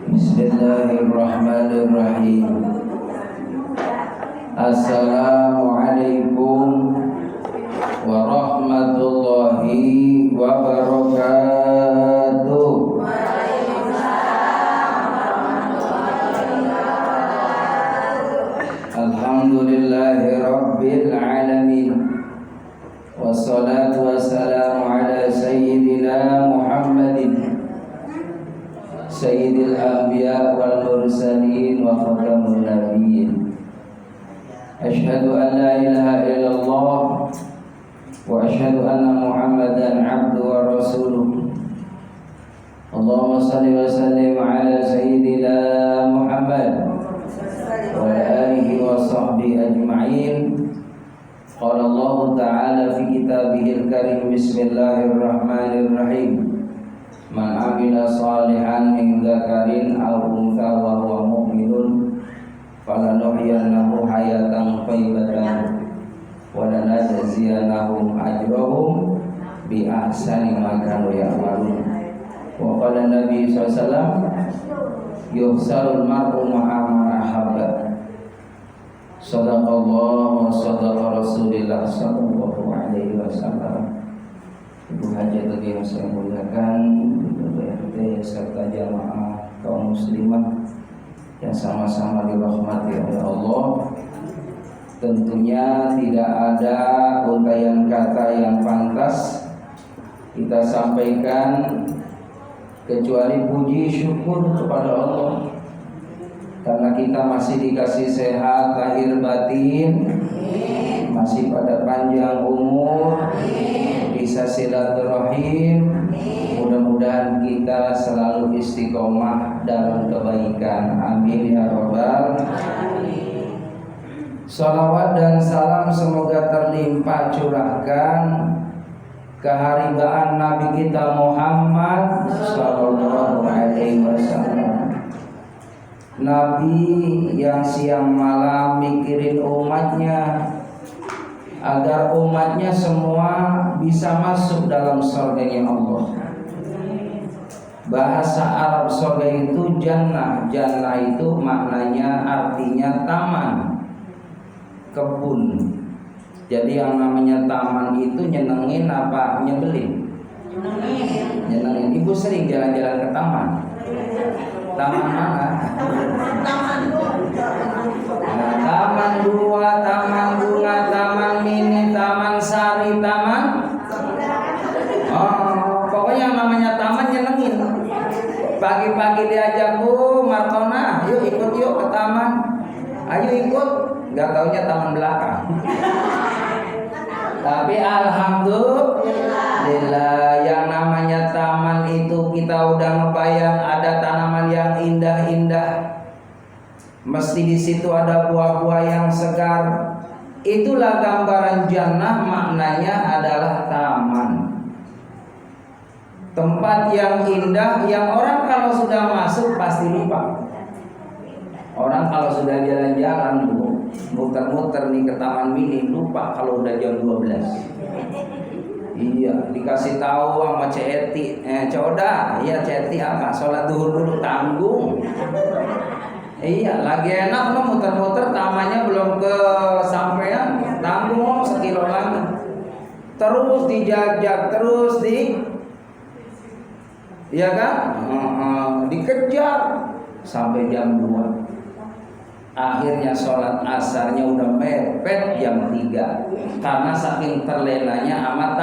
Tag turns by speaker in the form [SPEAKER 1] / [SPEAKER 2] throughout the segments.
[SPEAKER 1] Bismillahirrahmanirrahim. Assalamualaikum warahmatullahi wabarakatuh. Alhamdulillahi rabbil alamin. Wassalatu wassalamu ala sayyidina Muhammadin sayyidil anbiya wal mursalin wa khatamun nabiyyin. Asyhadu an la ilaha illallah wa asyhadu anna Muhammadan abduhu wa rasuluh. Allahumma shalli wa sallim ala sayyidina Muhammad wa ala alihi wa sahbihi ajma'in. Qala Allah ta'ala fi kitabihil karim. Bismillahirrahmanirrahim. Man amila salihan min dzakarin aw untha wa huwa mu'minun falanuhyiyannahu hayatan thayyibatan wa lanajziyannahum ajrahum bi ahsani ma kanu ya'malun. Wa qala Nabi sallallahu alaihi wasallam yuhsarul mar'u ma'a man ahabba. Sadaqallahu wa sadaqa Rasulullah sallallahu alaihi wasallam. Ibu hajat yang saya muliakan, Ibu RT serta jamaah kaum muslimah yang sama-sama dirahmati oleh Allah. Tentunya tidak ada uraian kata yang pantas kita sampaikan kecuali puji syukur kepada Allah, karena kita masih dikasih sehat lahir batin, masih pada panjang umur, bisa silaturahim. Mudah-mudahan kita selalu istiqomah dalam kebaikan. Amin ya rabbal alamin. Salawat dan salam semoga terlimpah curahkan keharibaan Nabi kita Muhammad sallallahu alaihi wasallam. Nabi yang siang malam mikirin umatnya agar umatnya semua bisa masuk dalam surganya Allah. Bahasa Arab surga itu jannah. Jannah itu maknanya artinya taman, kebun. Jadi yang namanya taman itu nyenengin apa nyebelin? Nyenengin. Ibu sering jalan-jalan ke taman? Taman mana? Taman Dua, Taman Bunga, Taman Mini, Taman Sari, Taman. Oh, pokoknya yang namanya taman nyenengin. Pagi-pagi diajak Bu Martona, yuk ikut yuk ke taman. Ayo ikut. Gak taunya taman belakang. Tapi alhamdulillah yang namanya taman itu kita udah ngebayang ada tanaman yang indah-indah. Mesti di situ ada buah-buah yang segar. Itulah gambaran jannah, maknanya adalah taman. Tempat yang indah yang orang kalau sudah masuk pasti lupa. Orang kalau sudah jalan-jalan dulu, muter-muter nih ke Taman Mini, lupa kalau udah jam 12. Iya, dikasih tahu sama Ceti, Coda, iya Ceti apa? Sholat duhur dulu, tanggung. Iya, lagi enak lo muter-muter, tamannya belum ke sampean, tanggung sekilo lagi. Terus dijajak, terus iya kan? Dikejar sampai jam 2. Akhirnya sholat asarnya udah mepet jam 3 karena saking terlenanya sama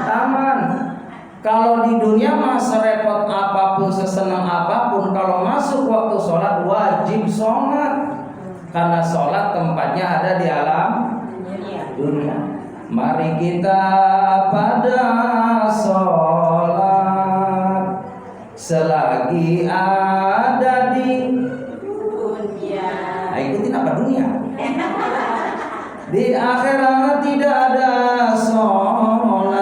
[SPEAKER 1] taman. Kalau di dunia mah serepot apapun, sesenang apapun, kalau masuk waktu sholat wajib sholat, karena sholat tempatnya ada di alam dunia. Mari kita pada sholat selagi ada di dunia. Nah, ikutin apa dunia? Di akhirat tidak ada sholat,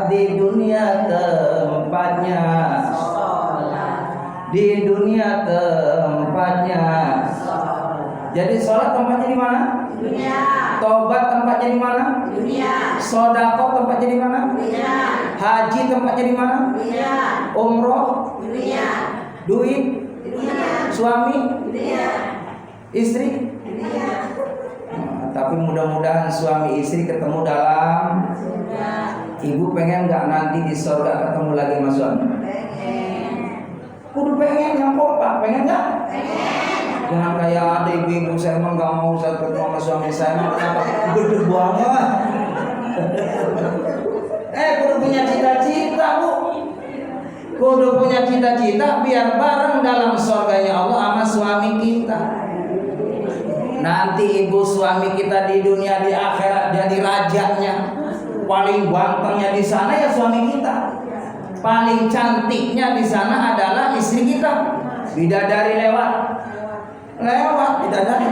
[SPEAKER 1] di dunia tempatnya sholat, di dunia tempatnya sholat. Jadi sholat tempatnya di mana? Dunia. Tobat tempatnya di mana? Dunia. Sedekah tempatnya di mana? Dunia. Haji tempatnya di mana?
[SPEAKER 2] Dunia.
[SPEAKER 1] Umroh?
[SPEAKER 2] Dunia.
[SPEAKER 1] Duit?
[SPEAKER 2] Dunia.
[SPEAKER 1] Suami?
[SPEAKER 2] Dunia.
[SPEAKER 1] Istri?
[SPEAKER 2] Dunia.
[SPEAKER 1] Tapi mudah-mudahan suami istri ketemu dalam
[SPEAKER 2] Surga.
[SPEAKER 1] Ibu pengen nggak nanti di surga ketemu lagi sama suami?
[SPEAKER 2] Pengen.
[SPEAKER 1] Kudu pengen yang kompak, pengen nggak?
[SPEAKER 2] Pengen.
[SPEAKER 1] Jangan kayak ada ibu-ibu saya emang nggak mau saya ketemu sama suami saya, emang kenapa? Gede banget. Kudu punya cita-cita bu. Kudu punya cita-cita biar bareng dalam surganya Allah sama suami kita. Nanti ibu suami kita di dunia di akhirat jadi rajanya, paling gantengnya di sana ya suami kita, paling cantiknya di sana adalah istri kita. Bidadari lewat bidadari.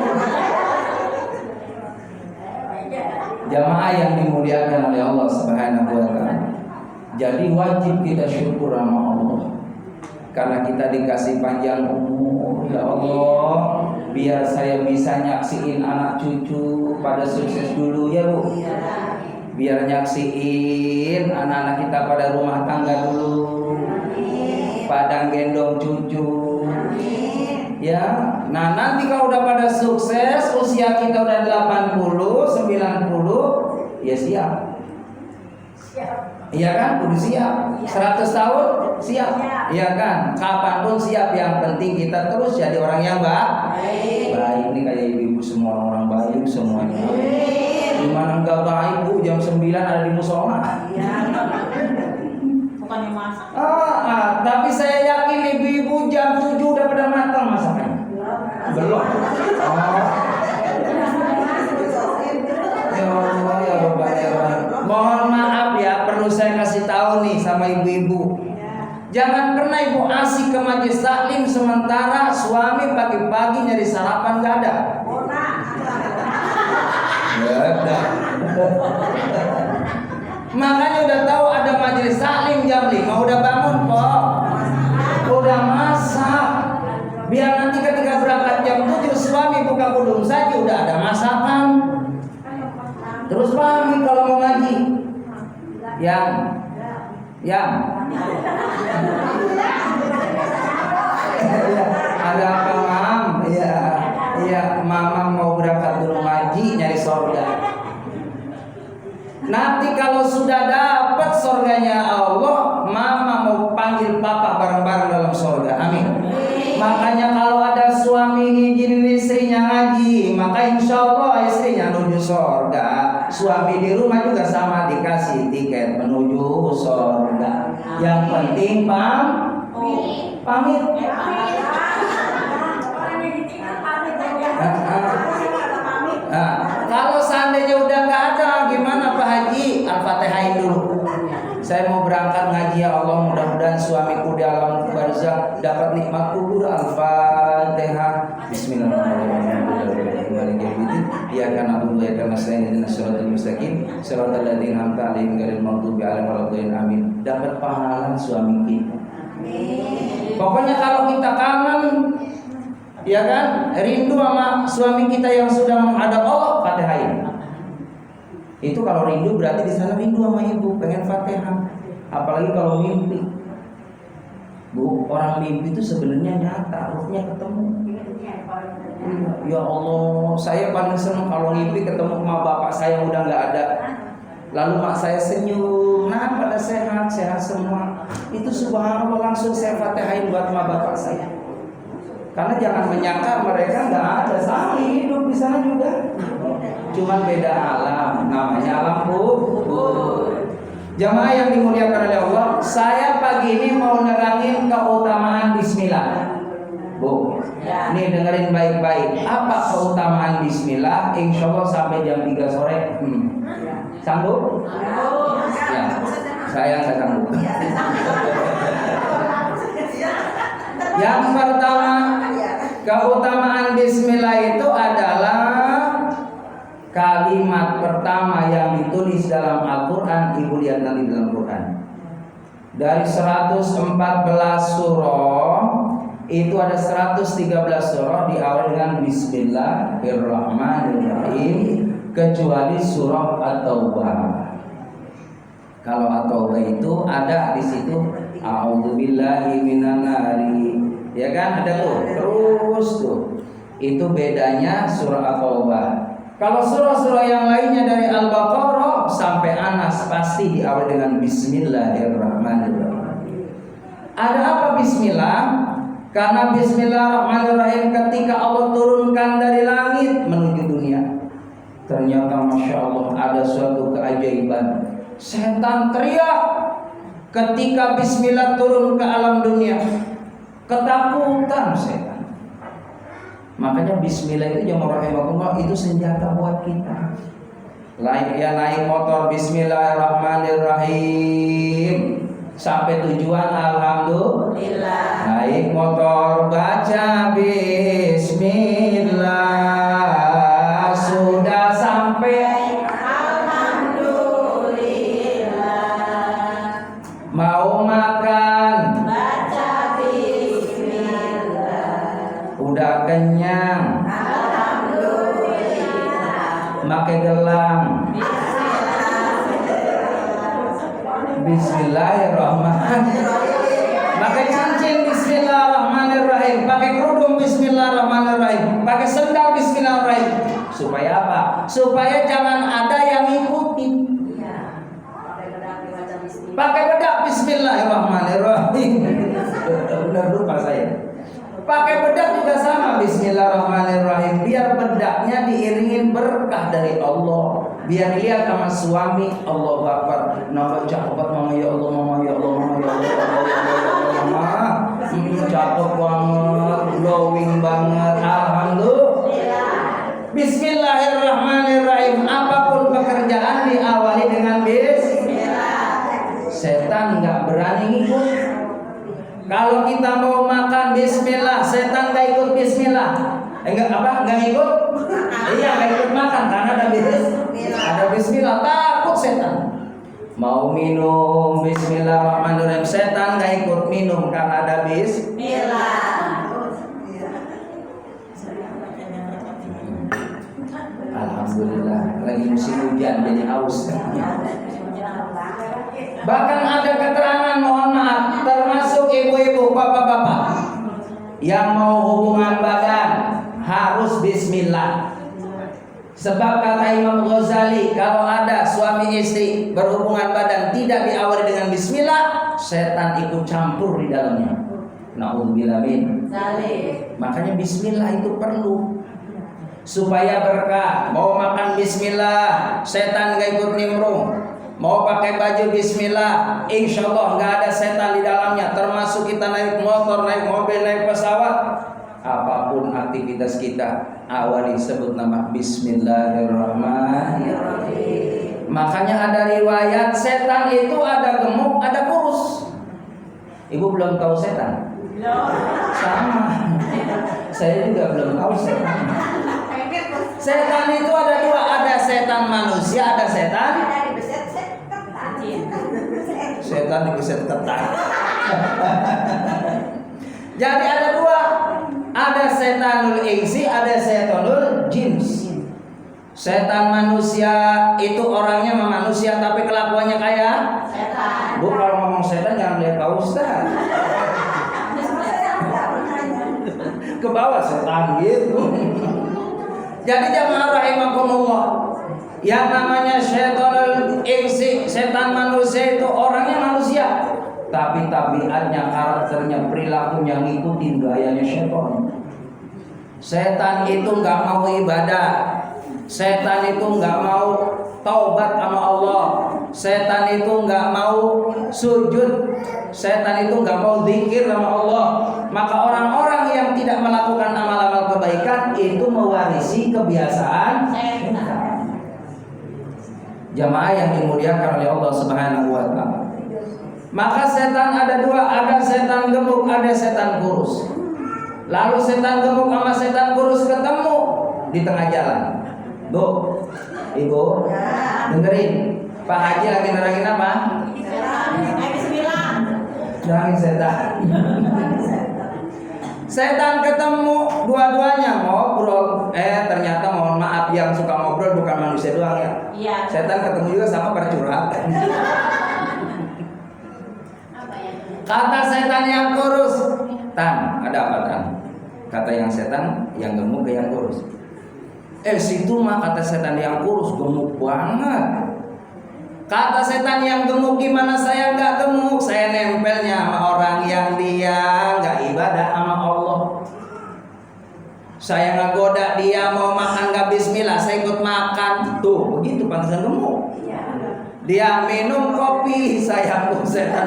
[SPEAKER 1] Jamaah yang dimuliakan oleh Allah Subhanahu wa taala. Jadi wajib kita syukur sama Allah karena kita dikasih panjang umur. Ya Allah, biar saya bisa nyaksiin anak cucu pada sukses dulu ya Bu. Biar nyaksiin anak-anak kita pada rumah tangga dulu, pada gendong cucu. Ya, nah nanti kalau udah pada sukses, usia kita udah 80, 90, ya siap. Iya kan, kudu siap. 100 tahun siap. Iya kan, kapanpun siap. Yang penting kita terus jadi orang yang baik. Baik ini kayak ibu-ibu semua orang baik semuanya. Gimana enggak baik Bu, jam 9 ada di musola.
[SPEAKER 2] Bukannya masak.
[SPEAKER 1] Tapi saya yakin ibu-ibu jam 7 udah pada matang masakannya. Belum. Ya Allah, ya Rabbal Alamin. Mohon maaf ya, perlu saya kasih tahu nih sama ibu-ibu. Jangan pernah ibu asik ke majelis taklim sementara suami pagi-pagi nyari sarapan gak ada. Makanya udah tahu ada majelis taklim jam 5 udah bangun kok. Udah masak. Biar nanti ketika berangkat jam 7 suami buka kudung saja udah ada masakan. Terus pamit kalau mau ngaji. Yang ada apa mam? Iya, mama mau berangkat dulu ngaji nyari surga. Nanti kalau sudah dapat surganya Allah, mama mau panggil papa bareng-bareng dalam surga. Amin. Makanya kalau ada suami ngizinin istrinya ngaji, maka insya Allah istrinya menuju surga. Suami di rumah juga sama dikasih tiket menuju surga. Yang penting pamit. Kalau seandainya udah nggak ada, gimana Pak Haji? Al-Fatihain dulu. Saya mau berangkat ngaji ya Allah, mudah-mudahan suamiku di alam barzakh dapat nikmat kubur. Al-Fatihah. Bismillahirrahmanirrahim. Ya kana abudu ya kana nasta'in ihdinas siratal mustaqim siratal ladzina an'amta 'alaihim ghairil maghdubi 'alaihim waladdallin. Amin. Dapat pahala suami kita. Amin. Pokoknya kalau kita kangen, ya kan, rindu sama suami kita yang sudah menghadap Allah, Fatihain. Itu kalau rindu berarti di sana rindu sama ibu, pengen Fatihah. Apalagi kalau mimpi. Bu, orang mimpi itu sebenarnya nyata, ruhnya ketemu. Ya Allah, saya paling senang kalau mimpi ketemu sama bapak saya yang udah nggak ada. Lalu mak saya senyum, nah pada sehat semua. Itu subhanallah, langsung saya Fatihain buat sama bapak saya. Karena jangan menyangka mereka nggak ada, sama hidup di sana juga. Cuman beda alam, namanya alam kubur. Jamaah yang dimuliakan oleh Allah, saya pagi ini mau nerangin keutamaan bismillah. Bu, nih dengerin baik-baik. Apa keutamaan bismillah? Insya Allah sampai jam 3 sore. Sanggup? Ya, saya sanggup. Yang pertama, keutamaan bismillah itu adalah kalimat pertama yang ditulis dalam Al-Quran. Ibu lihat nanti dalam Quran. Dari 114 surah, itu ada 113 surah diawali dengan Bismillahirrahmanirrahim, kecuali surah At-Taubah. Kalau at-taubah itu ada di situ a'udzubillahi minannari. Ya kan ada tuh. Terus tuh. Itu bedanya surah at-taubah. Kalau surah-surah yang lainnya dari Al-Baqarah sampai Anas pasti diawali dengan Bismillahirrahmanirrahim. Ada apa bismillah? Karena Bismillahirrahmanirrahim ketika Allah turunkan dari langit menuju dunia, ternyata Masya Allah ada suatu keajaiban. Setan teriak ketika Bismillah turun ke alam dunia. Ketakutan setan. Makanya Bismillah itu yang rahimahullah itu senjata buat kita. Naik motor Bismillahirrahmanirrahim sampai tujuan alhamdulillah. Naik motor baca Bismillah sudah sampai alhamdulillah. Mau makan baca Bismillah. Udah kenyang alhamdulillah. Pakai gelang Bismillahirrahmanirrahim. Pakai cincin Bismillahirrahmanirrahim. Pakai kerudung Bismillahirrahmanirrahim. Pakai sendal Bismillahirrahmanirrahim. Supaya apa? Supaya jangan ada yang ngikutin. Pakai bedak Bismillahirrahmanirrahim. Benar lupa saya. Pakai bedak juga sama Bismillahirrahmanirrahim. Biar bedaknya diiringin berkah dari Allah. Biar lihat sama suami Allahu Akbar. Nama cakep mama ya Allah, mama ya Allah, mama ya Allah, mama. Cakep banget, glowing banget. Alhamdulillah. Bismillahirrahmanirrahim. Apapun pekerjaan diawali dengan Bismillah. Setan nggak berani ngikut. Kalau kita mau makan Bismillah, setan nggak ikut Bismillah. Enggak ikut? Iya, nggak ikut makan karena ada Bismillah. Takut setan. Mau minum Bismillahirrahmanirrahim, setan nggak ikut minum karena ada Bismillah. Alhamdulillah, lagi musim hujan jadi haus. Bahkan ada keterangan, mohon maaf, termasuk ibu-ibu, bapak-bapak yang mau hubungan badan harus Bismillah. Sebab kata Imam Ghazali, kalau ada suami istri berhubungan badan tidak diawali dengan Bismillah, setan ikut campur di dalamnya. Na'udzubillah min. Makanya Bismillah itu perlu supaya berkah. Mau makan Bismillah, setan gak ikut nimbrung. Mau pakai baju Bismillah, insya Allah nggak ada setan di dalamnya. Termasuk kita naik motor, naik mobil, naik pesawat, apapun aktivitas kita awali sebut nama Bismillahirrahmanirrahim. Makanya ada riwayat setan itu ada gemuk, ada kurus. Ibu belum tahu setan? Sama. Saya juga belum tahu setan. Setan itu ada dua, ada setan manusia, ada setan dibeset ketat. Jadi ada dua, ada setanul insi, ada setanul jins. Setan manusia itu orangnya manusia tapi kelakuannya kayak setan. Bu, kalau ngomong setan jangan lihat Pak Ustaz. Ke bawah setan gitu. Jadi jamaah rahimakumullah, yang namanya setanul insi, setan manusia itu orangnya manusia, tapi tabiatnya, karakternya, perilakunya ngikutin gayanya setan. Setan itu nggak mau ibadah, setan itu nggak mau taubat sama Allah, setan itu nggak mau sujud, setan itu nggak mau zikir sama Allah. Maka orang-orang yang tidak melakukan amal-amal kebaikan itu mewarisi kebiasaan setan. Jamaah yang dimuliakan oleh Allah Subhanahu wa ta'ala. Maka setan ada dua, ada setan gemuk, ada setan kurus. Lalu setan gemuk sama setan kurus ketemu di tengah jalan. Bu, Ibu, dengerin. Pak Haji lagi nerangin apa? Nerangin setan. Setan ketemu dua-duanya ngobrol. Ternyata mohon maaf, yang suka ngobrol bukan manusia doang ya. Iya. Setan ketemu juga sama percurhatan. Kata setan yang kurus, Tan, ada apa Tan? Kata yang setan yang gemuk ke yang kurus. Situ mah kata setan yang kurus gemuk banget. Kata setan yang gemuk, gimana saya nggak gemuk? Saya nempelnya sama orang yang dia nggak ibadah sama Allah. Saya ngegoda dia mau makan nggak bismillah, saya ikut makan. Tuh begitu pantasan gemuk. Dia minum kopi, saya pun setan.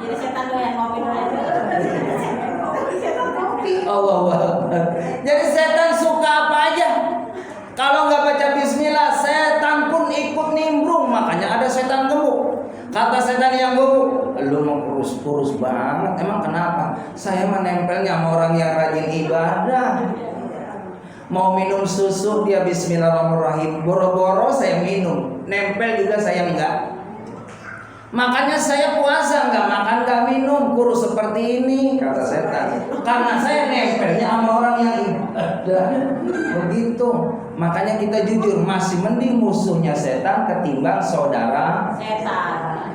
[SPEAKER 2] Jadi setan doyan kopi
[SPEAKER 1] Allah. Jadi setan suka apa aja. Kalau nggak baca bismillah, setan pun ikut nimbrung. Makanya ada setan gemuk. Kata setan yang gemuk, lu mau kurus banget. Emang kenapa? Saya menempelnya sama orang yang rajin ibadah. Mau minum susu dia bismillahirrahmanirrahim. Boro-boro saya minum. Nempel juga saya enggak. Makanya saya puasa nggak makan nggak minum, kurus seperti ini, kata setan. Karena saya nempelnya sama orang yang ibadah. Begitu. Makanya kita jujur, masih mending musuhnya setan ketimbang saudara
[SPEAKER 2] setan.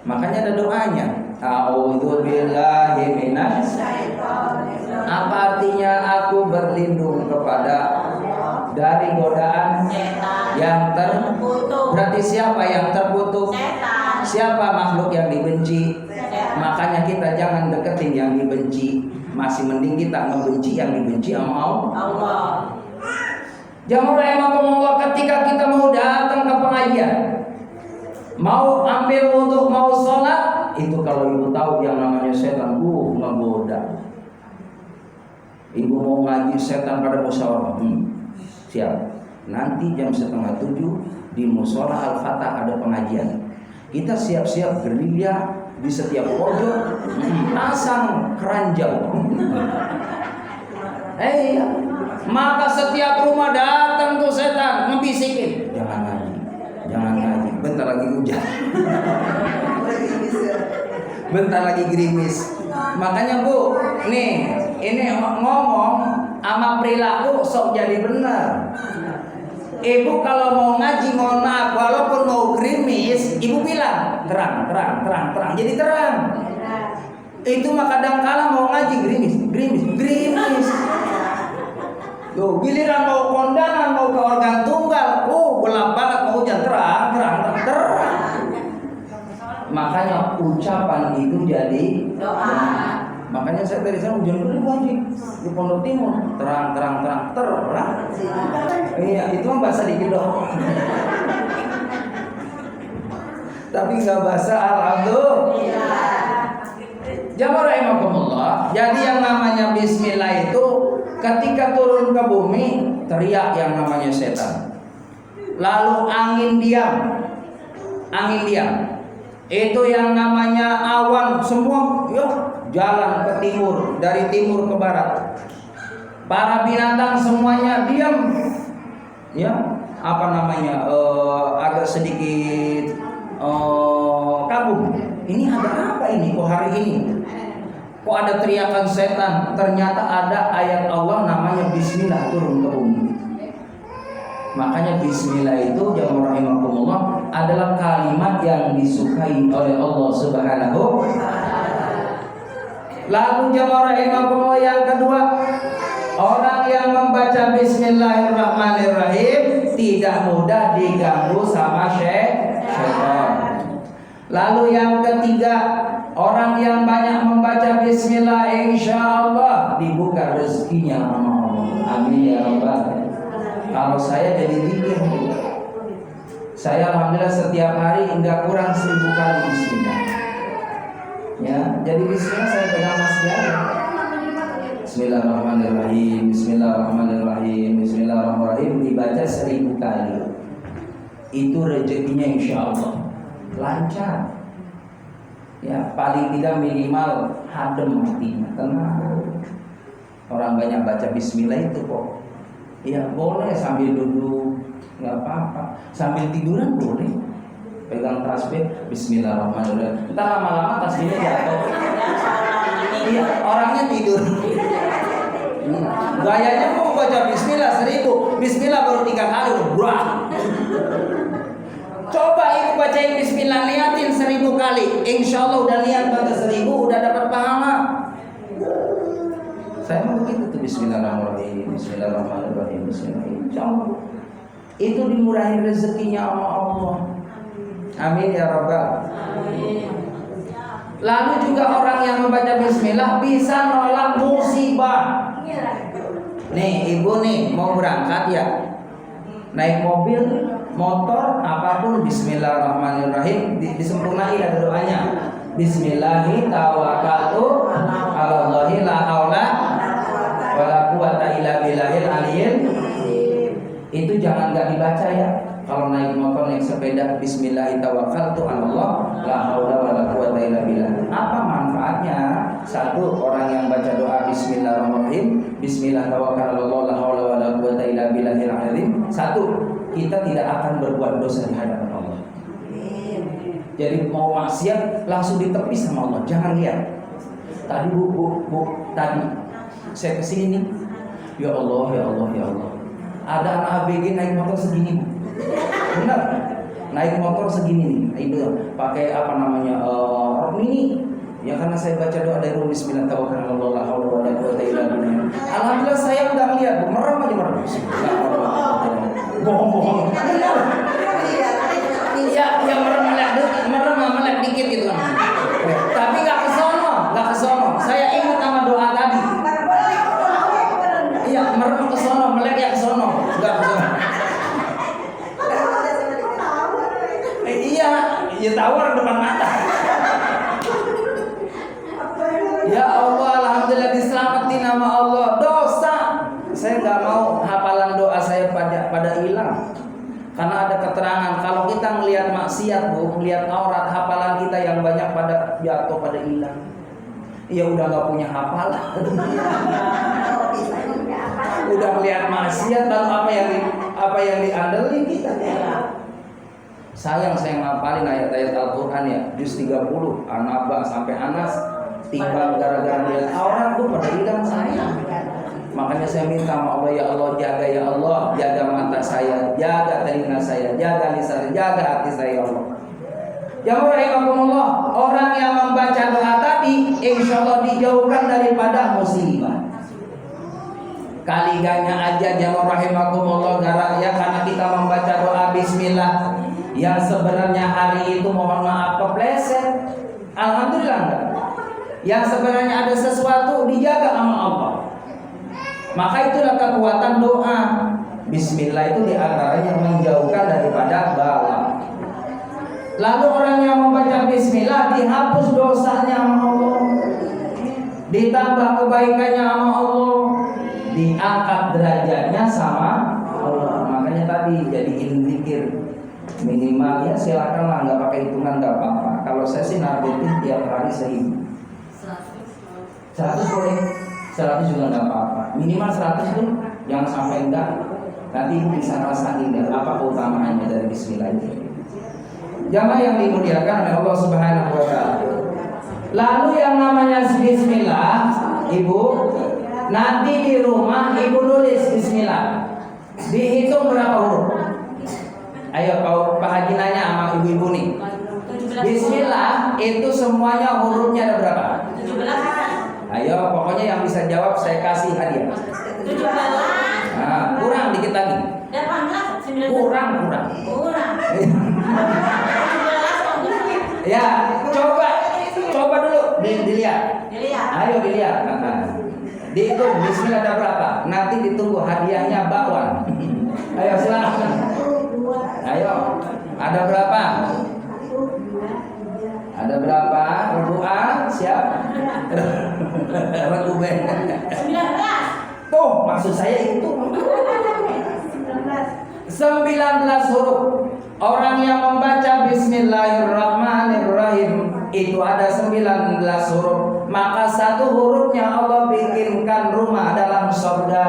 [SPEAKER 1] Makanya ada doanya. A'udzubillahi apa artinya? Aku berlindung kepada dari godaan
[SPEAKER 2] Setan
[SPEAKER 1] yang terkutuk. Berarti siapa yang terkutuk?
[SPEAKER 2] Setan.
[SPEAKER 1] Siapa makhluk yang dibenci?
[SPEAKER 2] Setan.
[SPEAKER 1] Makanya kita jangan deketin yang dibenci. Masih mending kita membenci yang dibenci sama
[SPEAKER 2] Allah.
[SPEAKER 1] Jamaah rahimakumullah, ketika kita mau datang ke pengajian, mau ambil wudhu, mau sholat, itu kalau ibu tahu yang namanya setan, menggoda. Ibu mau ngaji, setan pada musyawarah. Siap. Nanti jam 6:30 di musola Al-Fatah ada pengajian. Kita siap-siap gerilya di setiap pojok, pasang keranjang. Maka setiap rumah datang tuh setan ngebisikin, jangan ngaji, bentar lagi hujan, bentar lagi gerimis. Makanya Bu, nih ini ngomong sama perilaku sok jadi benar. Ibu kalau mau ngaji, mohon maaf, walaupun mau gerimis, ibu bilang terang, jadi terang. Itu mah kadang kala mau ngaji gerimis. Loh, giliran mau kondangan, mau ke organ tunggal, gelap banget, mau hujan, terang. Makanya ucapan itu jadi
[SPEAKER 2] doa.
[SPEAKER 1] Makanya saya dari sana hujan dulu lagi di Pondok Timur, terang. Iya, itu mah bahasa dikit doang. Tapi nggak bahasa alhamdulillah. Jamaah rahimakumullah. Jadi yang namanya bismillah itu ketika turun ke bumi teriak yang namanya setan. Lalu angin diam. Itu yang namanya awan semua jalan ke timur, dari timur ke barat. Para binatang semuanya diam. Agak sedikit kagum. Ini ada apa ini kok hari ini? Kok ada teriakan setan? Ternyata ada ayat Allah namanya bismillah turun ke bumi. Makanya bismillah itu jamaah rahimakumullah adalah kalimat yang disukai oleh Allah Subhanahu wa taala. Lalu jamaah rahimakumullah yang kedua, orang yang membaca bismillahirrahmanirrahim tidak mudah diganggu sama syaitan. Lalu yang ketiga, orang yang banyak membaca bismillah insyaallah dibuka rezekinya sama Allah. Amin ya rabbal. Kalau saya jadi zikir, saya alhamdulillah setiap hari enggak kurang 1000 kali bismillah. Ya, jadi bismillah saya pegang masih ada. Bismillahirrahmanirrahim dibaca 1000 kali. Itu rezekinya insyaallah lancar. Ya, paling tidak minimal hadem hatinya, tenang. Orang banyak baca bismillah itu kok. Ya boleh sambil duduk, nggak apa-apa. Sambil tiduran boleh. Pegang tasbih, bismillahirrahmanirrahim. Entar lama-lama tasbihnya jatuh. Iya, orangnya tidur. Gayanya mau baca bismillah 1000, bismillah baru 3 kali udah brah. Coba ibu bacain bismillah, liatin 1000 kali. kali, insya Allah udah niat baca 1000 udah dapat pahala. Saya mau begitu tuh, Bismillahirrahmanirrahim, Bismillahirrahmanirrahim, Bismillahirrahmanirrahim. Insya Allah itu dimurahin rezekinya sama Allah. Amin ya Rabbal. Lalu juga orang yang membaca Bismillah bisa nolak musibah. Nih ibu nih mau berangkat ya, naik mobil, motor, apapun Bismillahirrahmanirrahim, disempurnain ada doanya. Bismillahi tawakkaltu 'alallahi la haula wala quwata illa billahil aliyyil. Itu jangan nggak dibaca ya. Kalau naik motor, naik sepeda, Bismillahi tawakkaltu 'alallah la haula wala quwata illa billah. Apa manfaatnya? Satu, orang yang baca doa Bismillahirrahmanirrahim, Bismillah tawakkaltu 'alallah la haula wala quwata illa billahil azim. Satu, kita tidak akan berbuat dosa di hadapan Allah. Jadi mau maksiat langsung ditepis sama Allah. Jangan lihat. Tadi bu, tadi saya kesini nih. Ya Allah, ya Allah, ya Allah. Ada anak ABG naik motor segini bu. Benar. Naik motor segini nih. Itu pakai apa namanya rok mini. Ya karena saya baca doa dari Bismillah tawakkaltu 'alallah la haula wala quwata illa billah. Alhamdulillah saya udah lihat, merem aja merem. Bohong-bohong. Iya, yang merem dikit gitu kan. Tapi nggak kesono. Saya ingat sama doa tadi. Iya, merem kesono, melek ya kesono, nggak kesono. Iya, tawar depan mata. Ya Allah, alhamdulillah diselamatin nama Allah. Dosa, saya nggak mau hafalan doa saya pada hilang. Karena ada keterangan kalau kita melihat maksiat bu, melihat aurat, hafalan kita yang banyak pada jatuh pada hilang. Ya udah nggak punya hafalan. Udah melihat maksiat, lalu apa yang diandelin kita? Sayang saya ngapalin ayat-ayat Al-Quran ya, juz 30, An-Naba sampai Anas, timbang gara-gara melihat aurat bu pada hilang sayang. Makanya saya minta sama Allah, ya Allah jaga, ya Allah jaga mata saya, jaga telinga saya, jaga lisan saya, jaga hati saya ya Allah. Ya rahimakumullah, orang yang membaca doa tadi insya Allah dijauhkan daripada musibah. Kaliganya aja jangan rahimakumullah ya, karena kita membaca doa Bismillah yang sebenarnya hari itu mohon maaf kepleset, alhamdulillah enggak. Yang sebenarnya ada sesuatu dijaga sama Allah. Maka itulah kekuatan doa. Bismillah itu diantaranya menjauhkan daripada bala. Lalu orang yang membaca Bismillah dihapus dosanya sama Allah, ditambah kebaikannya sama Allah, diangkat derajatnya sama Allah. Makanya tadi jadiin zikir minimal ya silakan lah, nggak pakai hitungan nggak apa-apa. Kalau saya sih nargetin tiap hari 1000. 100 boleh, 100 juga nggak apa-apa. Minimal 100 tuh, jangan sampai enggak. Nanti ibu bisa rasain deh apa keutamaannya dari Bismillah itu. Jamaah yang dimuliakan oleh Allah Subhanahu wa Ta'ala. Lalu yang namanya Bismillah, ibu nanti di rumah ibu nulis Bismillah. Dihitung berapa huruf? Ayo Pak Haji nanya sama ibu-ibu nih. Bismillah itu semuanya hurufnya ada berapa?
[SPEAKER 2] 17.
[SPEAKER 1] Ayo pokoknya yang bisa jawab saya kasih hadiah.
[SPEAKER 2] 17.
[SPEAKER 1] Nah, kurang dikit lagi.
[SPEAKER 2] 18, 19.
[SPEAKER 1] Kurang. Ya, coba dulu dilihat. Ayo dilihat. Dihitung Bismillah ada berapa? Nanti ditunggu hadiahnya bakwan. Ayo silakan. Ayo, ada berapa? Ada berapa? Rubu'an siap? Rubu'an
[SPEAKER 2] 19.
[SPEAKER 1] Tuh, maksud saya itu 19 huruf. Orang yang membaca Bismillahirrahmanirrahim itu ada 19 huruf. Maka satu hurufnya Allah bikinkan rumah dalam surga.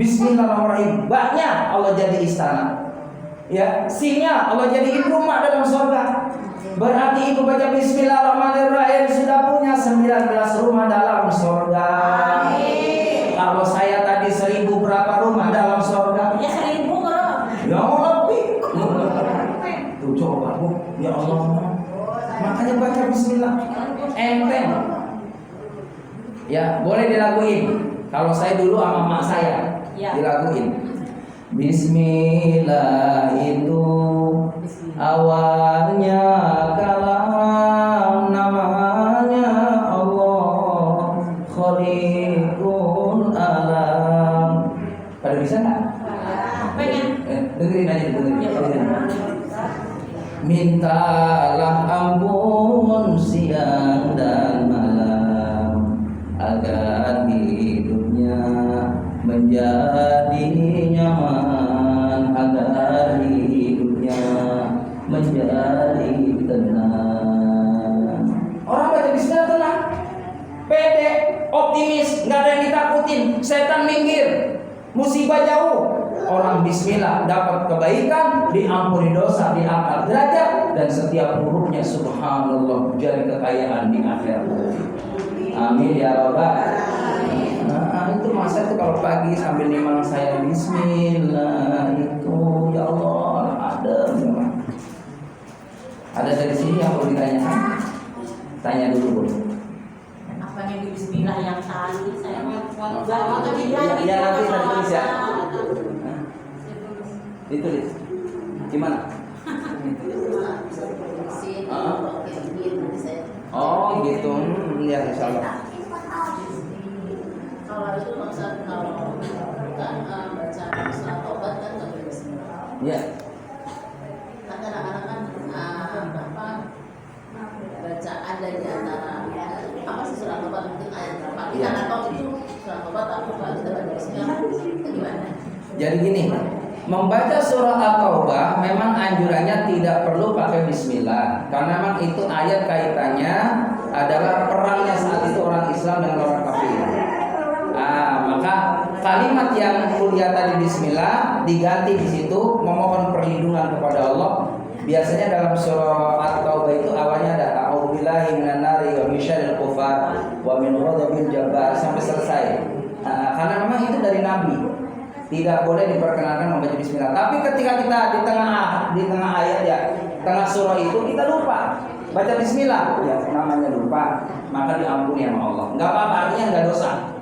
[SPEAKER 1] Bismillahirrahmanirrahim. Banyak Allah jadi istana. Ya, sinnya Allah jadiin rumah dalam surga. Berarti ibu baca Bismillahirrahmanirrahim sudah punya 19 rumah dalam surga. Kalau saya tadi 1000 berapa rumah dalam surga?
[SPEAKER 2] Ya 1000 bro.
[SPEAKER 1] Ya lebih. Tuh coba Bu, ya Allah. Makanya baca bismillah. Enteng. Ya, boleh dilaguin. Kalau saya dulu sama mak saya dilaguin. Bismillah itu awalnya kalam, namanya Allah Khaliqul alam. Pada bisa nggak?
[SPEAKER 2] Pengen.
[SPEAKER 1] Dengerin aja, dengerin. Mintalah ampun siang dan malam agar hidupnya menjadi nyaman, agar hidupnya menjadi tenang. Orang baca bismillah tenang, pede, optimis, nggak ada yang ditakutin, setan minggir, musibah jauh. Orang bismillah dapat kebaikan, diampuni dosa, diangkat derajat, dan setiap hurufnya subhanallah jadi kekayaan di akhirat. Amin ya rabbal alamin. Nah, itu masa itu kalau pagi sambil nimang saya bismillah itu ya Allah ada memang. Ada dari sini yang mau ditanyakan? Tanya dulu boleh.
[SPEAKER 2] Apa yang di bismillah yang tadi saya mau
[SPEAKER 1] Ya nanti tulis ya. Ditulis. Gimana? Oh gitu, ya insya Allah.
[SPEAKER 3] Kalau itu maksud kalau bukan baca surat Taubat kan nggak boleh bismillah.
[SPEAKER 1] Ya.
[SPEAKER 3] Kan kadang-kadang kan baca ada di antara apa sih surat Taubat mungkin ayat berapa? Kita nggak tahu itu surat Taubat atau kalau kita baca bismillah itu gimana?
[SPEAKER 1] Jadi gini, membaca surah At-Taubah memang anjurannya tidak perlu pakai bismillah, karena memang itu ayat kaitannya adalah perangnya saat itu orang Islam dengan orang kafir. Maka kalimat yang mulia tadi bismillah diganti di situ memohon perlindungan kepada Allah. Biasanya dalam surah At-Taubah itu awalnya ada a'udzubillahi minan nari wa min syarril kufar wa min ghadabil jabbar sampai selesai. Karena memang itu dari Nabi. Tidak boleh diperkenankan membaca bismillah. Tapi ketika kita di tengah ayat ya, tengah surah itu kita lupa baca bismillah, ya namanya lupa, maka diampuni sama Allah. Enggak apa-apa, artinya enggak dosa.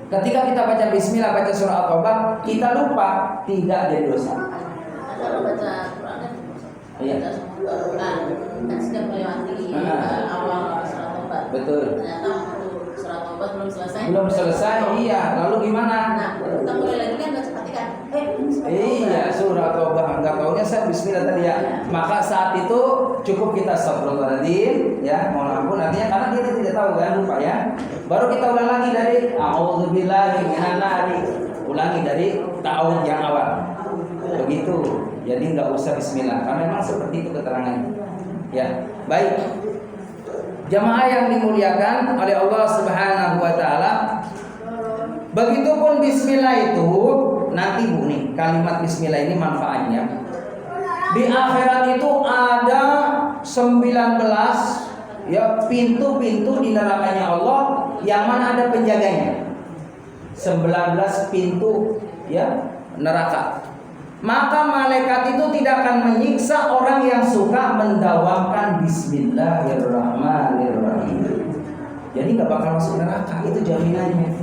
[SPEAKER 1] Ketika kita baca bismillah, baca surah At-Taubah, kita lupa, tidak jadi dosa.
[SPEAKER 3] Kalau baca Quran kan baca semua Quran kan sudah melewati awal surat Taubat.
[SPEAKER 1] Betul.
[SPEAKER 3] Ternyata surat Taubat belum selesai.
[SPEAKER 1] Belum selesai, iya. Lalu gimana?
[SPEAKER 3] Nah, kita mulai lagi kan baca Fatihah.
[SPEAKER 1] Iya, surah Taubah. Enggak taunya saya bismillah tadi ya. Maka saat itu cukup kita astagfirullahaladzim, ya, mohon ampun artinya karena kita tidak tahu kan, lupa ya. Baru kita ulang lagi dari a'udzubillahi minan nari. Ulangi dari ta'awudz yang awal. Begitu. Jadi enggak usah bismillah karena memang seperti itu keterangannya. Ya, baik. Jamaah yang dimuliakan oleh Allah Subhanahu wa taala. Begitupun bismillah itu nanti Bu nih, kalimat bismillah ini manfaatnya. Di akhirat itu ada 19 ya pintu-pintu di nerakanya Allah yang mana ada penjaganya. 19 pintu ya neraka. Maka malaikat itu tidak akan menyiksa orang yang suka mendawamkan bismillahirrahmanirrahim. Jadi gak bakal masuk neraka, itu jaminannya.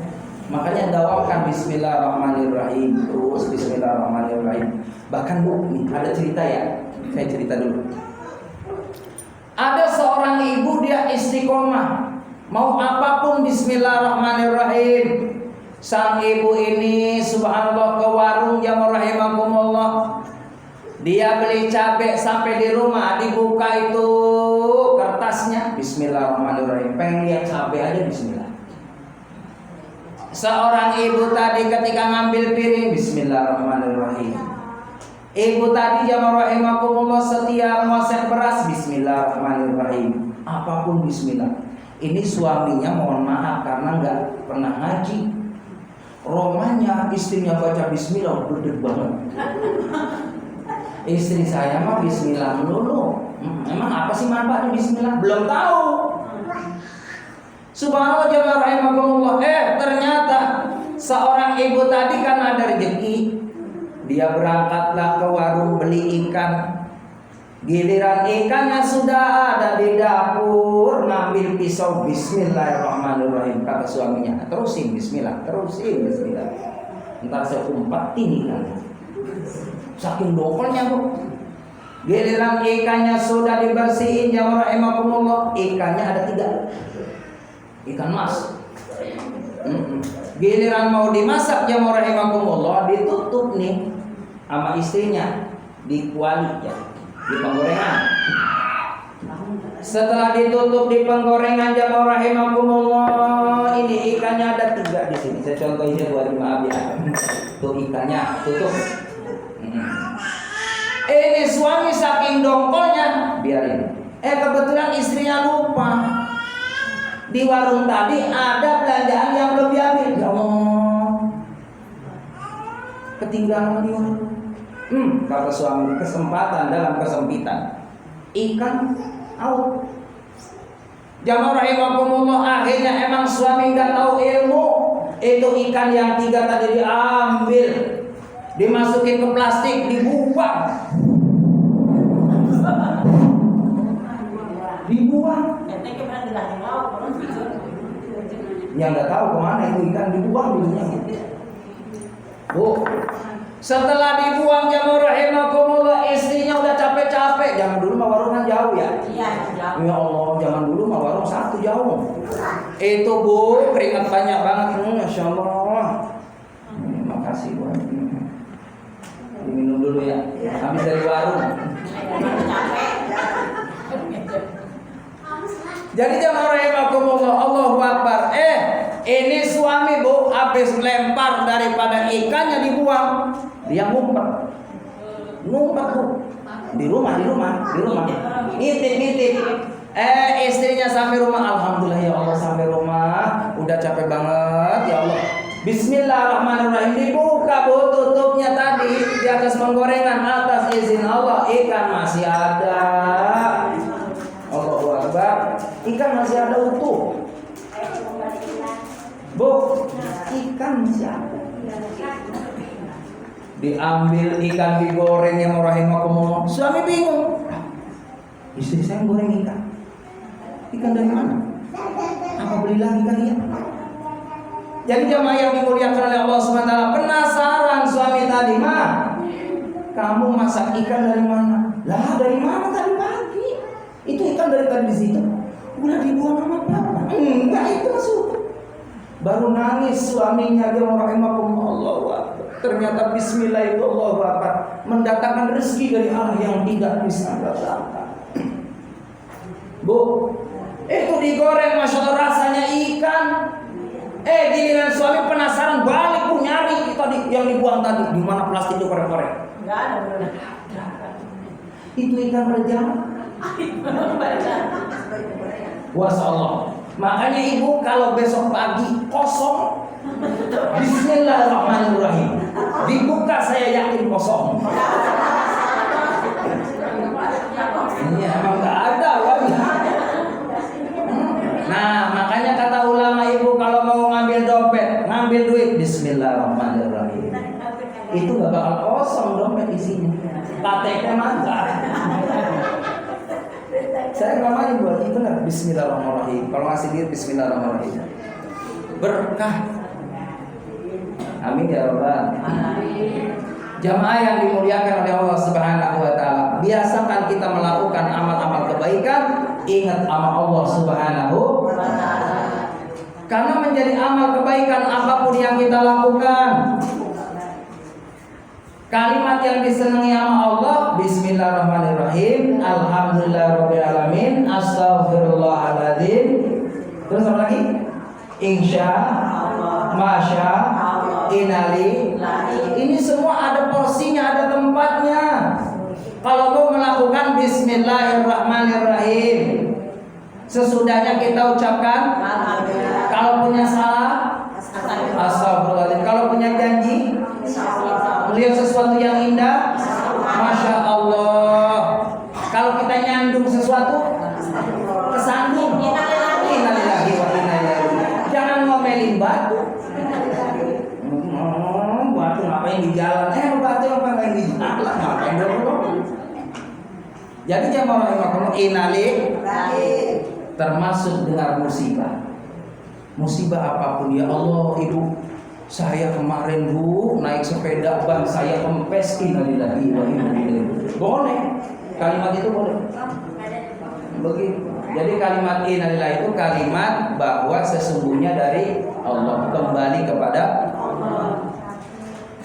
[SPEAKER 1] Makanya dawamkan bismillahirrahmanirrahim, terus bismillahirrahmanirrahim. Bahkan Bu, nih ada cerita ya. Saya cerita dulu. Ada seorang ibu, dia istiqomah, mau apapun bismillahirrahmanirrahim. Sang ibu ini subhanallah ke warung jamaah rahimakumullah. Dia beli cabai sampai di rumah dibuka itu kertasnya bismillahirrahmanirrahim. Pengen lihat cabai aja bismillah. Seorang ibu tadi ketika ngambil piring bismillahirrahmanirrahim. Ibu tadi jamaah rahimakumullah setiap ngosek beras bismillahirrahmanirrahim. Apapun bismillah. Ini suaminya mohon maaf karena nggak pernah ngaji. Romanya istrinya baca bismillah gede banget. Istri saya mah bismillah melulu. Emang apa sih manfaatnya bismillah? Belum tahu. Subhanallah jamaah rahimakumullah. Ternyata seorang ibu tadi kan ada rezeki. Dia berangkatlah ke warung beli ikan. Giliran ikannya sudah ada di dapur, ngambil pisau, bismillahirrahmanirrahim, kata suaminya. Terusin bismillah, terusin bismillah. Ntar saya umpatin ikan. Saking dongkolnya bu. Giliran ikannya sudah dibersihin, jamaah rahimakumullah, ikannya ada 3. Ikan mas. Giliran mau dimasak, jamaah rahimakumullah, ditutup nih sama istrinya di kuali ya, di penggorengan. Setelah ditutup di penggorengan, jamaah rahimakumullah, ini ikannya ada 3 di sini. Saya contohin buat maaf ya. Tuh ikannya tutup. Ini suami saking dongkolnya, biarin. Kebetulan istrinya lupa. Di warung tadi ada belanjaan yang belum diambil. Ya Allah, ketinggalan di warung. Kata suami, kesempatan dalam kesempitan. Ikan out. Jamaah rahimakumullah, akhirnya emang suami nggak tahu ilmu. Itu ikan yang 3 tadi diambil, dimasukin ke plastik, dibuang. Yang nggak tahu kemana itu ikan, dibuang dulunya. Bu, setelah dibuang, jamaah rahimakumullah, istrinya udah capek-capek. Zaman dulu mah warung kan jauh ya.
[SPEAKER 2] Iya, jauh.
[SPEAKER 1] Ya Allah, zaman dulu mah warung 1 jauh. Itu bu, keringat banyak banget. Masya Allah. Makasih bu. Diminum dulu ya. Habis dari warung. Jadi jamaah rahimakumullah, Allahu Akbar. Ini suami bu, habis lempar daripada ikannya dibuang, dia ngumpet bu, di rumah. Ngintip. Istrinya sampai rumah, alhamdulillah ya Allah, sampai rumah, udah capek banget ya Allah. Bismillahirrahmanirrahim, dibuka bu tutupnya tadi di atas penggorengan, atas izin Allah ikan masih ada. Allahu Akbar, ikan masih ada utuh. Bu, ikan masih ada. Diambil ikan, digoreng, yang rahimakumullah. Suami bingung. Istri saya goreng ikan. Ikan dari mana? Apa beli lagi kalian? Jadi jamaah yang dimuliakan oleh Allah SWT, penasaran suami tadi, "Ma, kamu masak ikan dari mana?" "Lah, dari mana tadi pagi? Itu ikan dari tadi di situ." "Udah dibuang sama bapak." "Enggak, itu masuk." Baru nangis suaminya, dia rahimahumullah. Ternyata bismillahirrahmanirrahim mendatangkan rezeki dari Allah yang tidak disangka-sangka. Bu, itu digoreng, masya Allah rasanya ikan. Giliran suami penasaran, balik bu nyari tadi yang dibuang tadi, di mana plastik itu korek-korek?
[SPEAKER 2] Enggak ada.
[SPEAKER 1] Itu ikan rejang. Masya Allah. Makanya ibu kalau besok pagi kosong, bismillahirrahmanirrahim, dibuka saya yakin kosong. Ini emang gak ada wali. Nah makanya kata ulama, ibu kalau mau ngambil dompet, ngambil duit, bismillahirrahmanirrahim. Itu gak bakal kosong dompet isinya. KTP mantap. Saya ngomongin buat itu benar, bismillahirrahmanirrahim. Kalau ngasih duit, bismillahirrahmanirrahim. Berkah. Amin ya rabbal alamin. Jamaah yang dimuliakan oleh Allah Subhanahu wa taala, biasakan kita melakukan amal-amal kebaikan, ingat sama Allah Subhanahu wa taala. Karena menjadi amal kebaikan apapun yang kita lakukan, kalimat yang disenangi sama Allah, bismillahirrahmanirrahim, alhamdulillahirabbil alamin, astaghfirullahaladzim. Terus apa lagi? Insya Allah, masya inali. Ini semua ada porsinya, ada tempatnya. Kalau mau melakukan bismillahirrahmanirrahim, sesudahnya kita ucapkan kalau punya salah, astagfirullahaladzim. Kalau punya janji, melihat sesuatu yang indah, masya Allah. Kalau kita nyandung sesuatu, kesandung, innalillahi wa inna ilaihi raji'un. Jangan ngomelin batu. Batu ngapain di jalan? Batu ngapain di jalan? Ngapain dong? Jadi jamaah rahimakumullah, inali termasuk dengar musibah. Musibah apapun, ya Allah ibu, saya kemarin bu naik sepeda ban saya kempes, innalillahi wa inna ilaihi. Boleh, kalimat itu boleh. Begitu. Jadi kalimat innalillahi itu kalimat bahwa sesungguhnya dari Allah, kembali kepada Allah.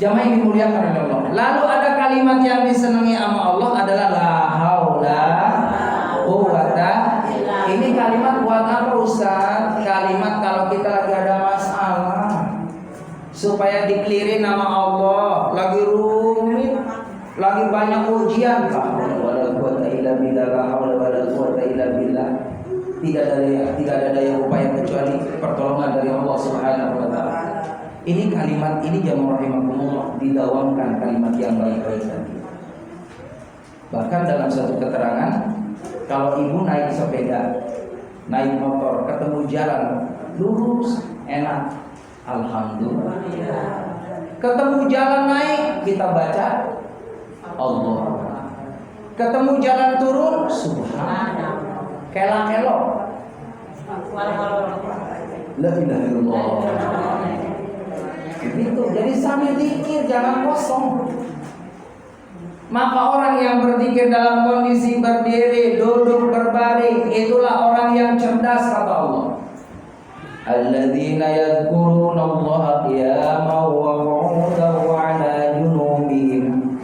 [SPEAKER 1] Jamaah yang dimuliakan oleh Allah. Lalu ada kalimat yang disenangi sama Allah adalah la haula quwata. Ini kalimat buat apa Ustaz? Kalimat kalau kita lagi ada masalah, supaya dikelirin nama Allah, lagi rumit, lagi banyak ujian. Tidak ada daya upaya kecuali pertolongan dari Allah Subhanahu wa taala. Ini kalimat ini jamaah rahimakumullah didawamkan kalimat yang baik-baik tadi. Bahkan dalam satu keterangan, kalau ibu naik sepeda, naik motor, ketemu jalan lurus, enak, alhamdulillah. Ketemu jalan naik, kita baca Allah. Ketemu jalan turun, subhanallah. Kelak-kelok, la ilaha illallah. Gitu. Jadi sambil zikir, jangan kosong. Maka orang yang berzikir dalam kondisi berdiri, duduk, berbaring, itulah orang yang cerdas, kata Allah. Alladzina yadhkurunallaha qiyaman wa qu'udan wa 'ala junubihim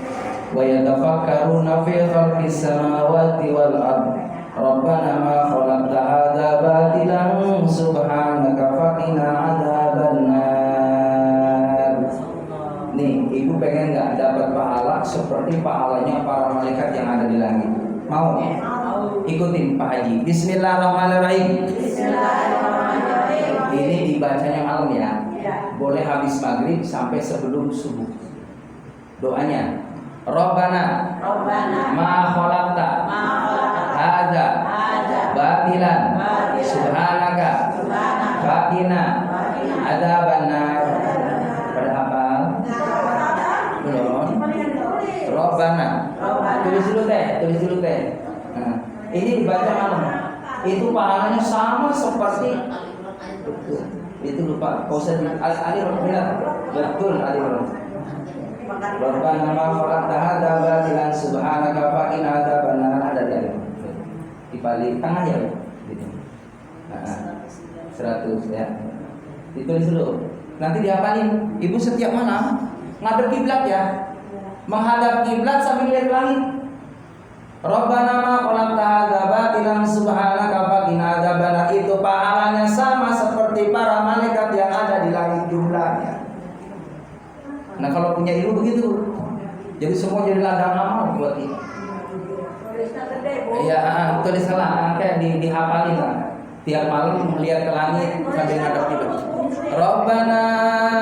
[SPEAKER 1] wa yatafakkaruna fi khalqis samawati wal ardh. Rabbana ma khalaqta hadza batilan subhanaka faqina 'adzabannar. Nih, ibu pengen nggak dapat pahala seperti pahalanya para malaikat yang ada di langit? Mau? Ikutin Pak Haji. Bismillahirrahmanirrahim. Ini dibacanya malam ya. Boleh habis maghrib sampai sebelum subuh. Doanya, Rabbana ma khalaqta hadza batilan subhanaka faqina adzabannar. Pada hafal? Belum? Rabbana. Tulis dulu teh. Nah, ini dibaca malam. Itu pahalanya sama seperti itu lupa. Kau sedih Ali benar. Betul Ali. Rabbana ma khalaqta hadza batilan subhanaka faqina adzabannar. Ada dari di paling tengah ya gitu. Nah, 100 ya. Ditulis dulu. Nanti dihafalin. Ibu setiap malam ngadep kiblat ya. Menghadap kiblat sambil lihat langit. Rabbana ma khalaqta hadza batilan subhanaka faqina adzabannar. Itu pahalanya sama seperti para malaikat yang ada di langit jumlahnya. Nah, kalau punya ilmu begitu. Jadi semua jadi ladang amal buat kita. Iya, tulis salah, kayak dihafalin lah. Tiap malam melihat ke langit sambil ngadep kiblat. Rabbana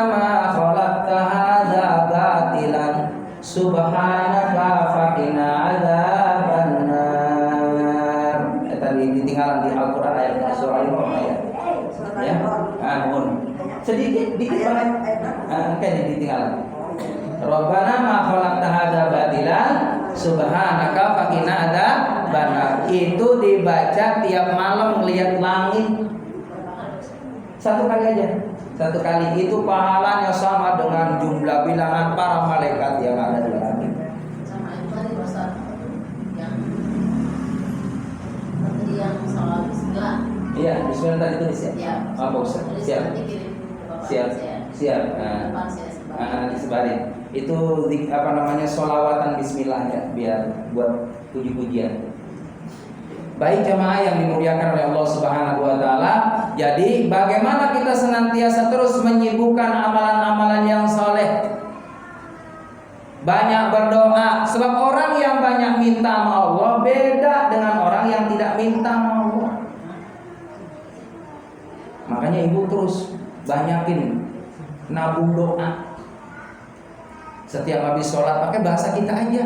[SPEAKER 1] ma khalaqta hadza batilan subhanaka faqina adzabannar. Tadi ditinggalan di Al-Qur'an ayat surah Al-Imran ya. Ya. Mohon. Sedikit banget. Kayak ditinggalan. Rabbana ma khalaqta hadza batilan subhanaka faqina adzabannar. Itu dibaca tiap malam melihat langit. Satu kali aja. Satu kali itu pahalanya sama dengan jumlah bilangan para malaikat yang ada di langit.
[SPEAKER 3] Sama itu tadi Ustaz yang salat bismillah.
[SPEAKER 1] Iya, bismillah tadi tulis ya.
[SPEAKER 3] Ya.
[SPEAKER 1] Apa Ustaz? Siap. Disebarin. Itu apa namanya sholawatan bismillah ya, biar buat puji-pujian. Baik jamaah yang dimuliakan oleh Allah Subhanahu wa taala. Jadi bagaimana kita senantiasa terus menyibukkan amalan-amalan yang soleh. Banyak berdoa. Sebab orang yang banyak minta sama Allah beda dengan orang yang tidak minta sama Allah. Makanya ibu terus banyakin nabung doa. Setiap habis sholat pakai bahasa kita aja.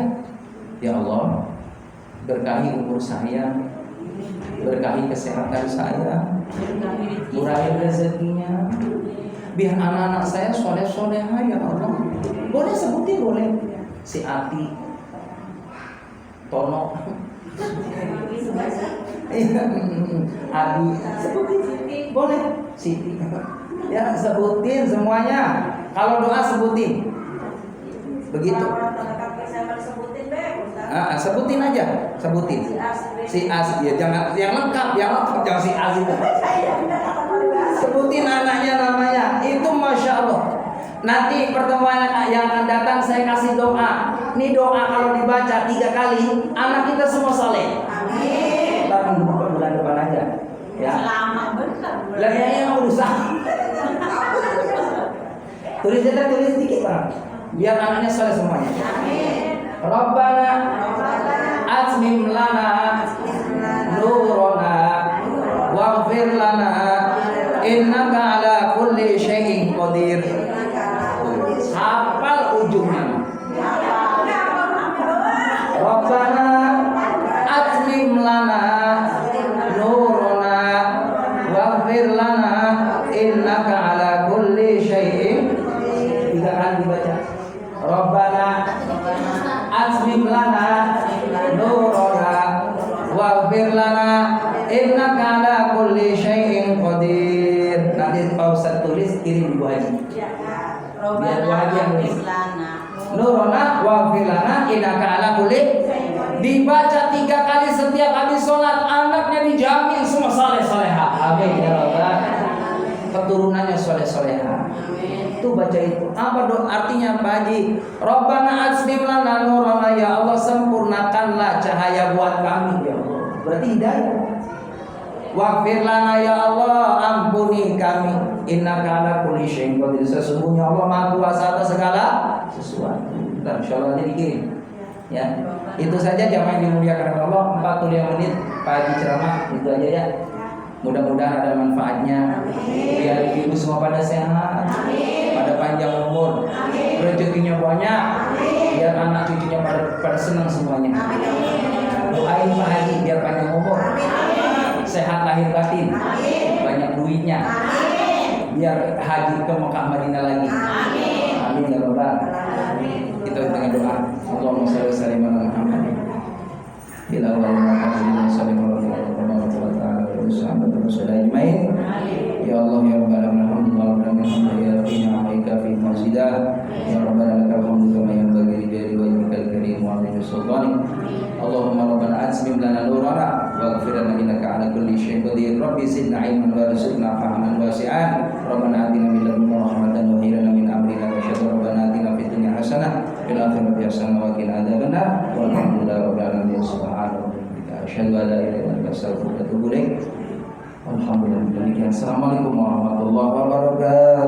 [SPEAKER 1] Ya Allah, berkahi umur saya, berkahi kesehatan saya, murahin rezekinya, biar anak-anak saya soleh-soleha ya Allah. Boleh sebutin boleh. Si Ati Tono. Adi. Sebutin Siti. Boleh. Siti. Ya, sebutin semuanya. Kalau doa sebutin. Begitu. Sebutin aja, sebutin. Si A, ya jangan yang lengkap, jangan si A itu. Sebutin anaknya namanya. Itu masya Allah. Nanti pertemuan yang akan datang saya kasih doa. Ini doa kalau dibaca 3 kali, anak kita semua saleh.
[SPEAKER 3] Amin.
[SPEAKER 1] Ntar bulan depan aja. Ya.
[SPEAKER 2] Selamat benar.
[SPEAKER 1] Lah yang urusan. Tulis sedikit Bang. Biar anaknya saleh semuanya.
[SPEAKER 3] Amin.
[SPEAKER 1] Rabbana atmim lana nurana waghfir lana innaka ala kulli syai'in qadir. Hafal ujungnya. Rabbana atmim lana nurana waghfir lana innaka ala kulli syai'in. 3 kali dibaca. Rabbana atmim lana nurana waghfir lana innaka ala kulli syai'in qadir. Nanti Pak Ustaz tulis kirim Ibu Haji. Biar Bu Haji yang nulis. Nurana waghfir lana innaka ala kulli. Dibaca 3 kali setiap habis sholat, anaknya dijamin semua saleh salehah. Amin ya rabbal. Keturunannya saleh salehah. Itu baca itu. Apa doa artinya Pak Haji? Rabbana aslim lana nurana, ya Allah sempurnakanlah cahaya buat kami ya Allah. Berarti hidayah. Waghfir lana ya Allah, ampuni kami. Innaka ala kulli syai'in qadir. Sesungguhnya Allah Maha Kuasa atas segala sesuatu. Bentar, insyaallah nanti dikirim. Ya. Itu saja jamaah yang dimuliakan oleh Allah. 45 menit Pak Haji ceramah, itu aja ya. Mudah-mudahan ada manfaatnya. Biar ibu semua pada sehat, pada panjang umur, rezekinya banyak, biar anak cucunya pada senang semuanya. Doain Pak Haji biar panjang umur, sehat lahir batin, banyak duitnya, biar haji ke Mekah Madinah lagi. Amin ya rabbal. Kita dengan doa. Allahumma shalli wa sallim ala Muhammad. Bila wa sallallahu alaihi. Ya Allah ya Rabbal alamin, ya Rabbana alaika fi masjidah, ya Rabbana lakal hamdu kama yanbaghi li jalali wajhikal karim wa 'azimi sultanik. Allahumma rabbana atmim lana nurana waghfir lana innaka ala kulli syai'in qadir. Rabbi zidna ilman warzuqna fahman wasi'an. Rabbana atina min ladunka rahmatan wa hib lana min amrina rasyada. Rabbana atina fid dunya hasanah wa fil akhirati hasanah wa qina adzabannar. Walhamdulillahi rabbil alamin. Subhanallahi wa bihamdihi asyhadu an la ilaha illa anta astaghfiruka wa atubu ilaik. Alhamdulillah. Assalamualaikum warahmatullahi wabarakatuh.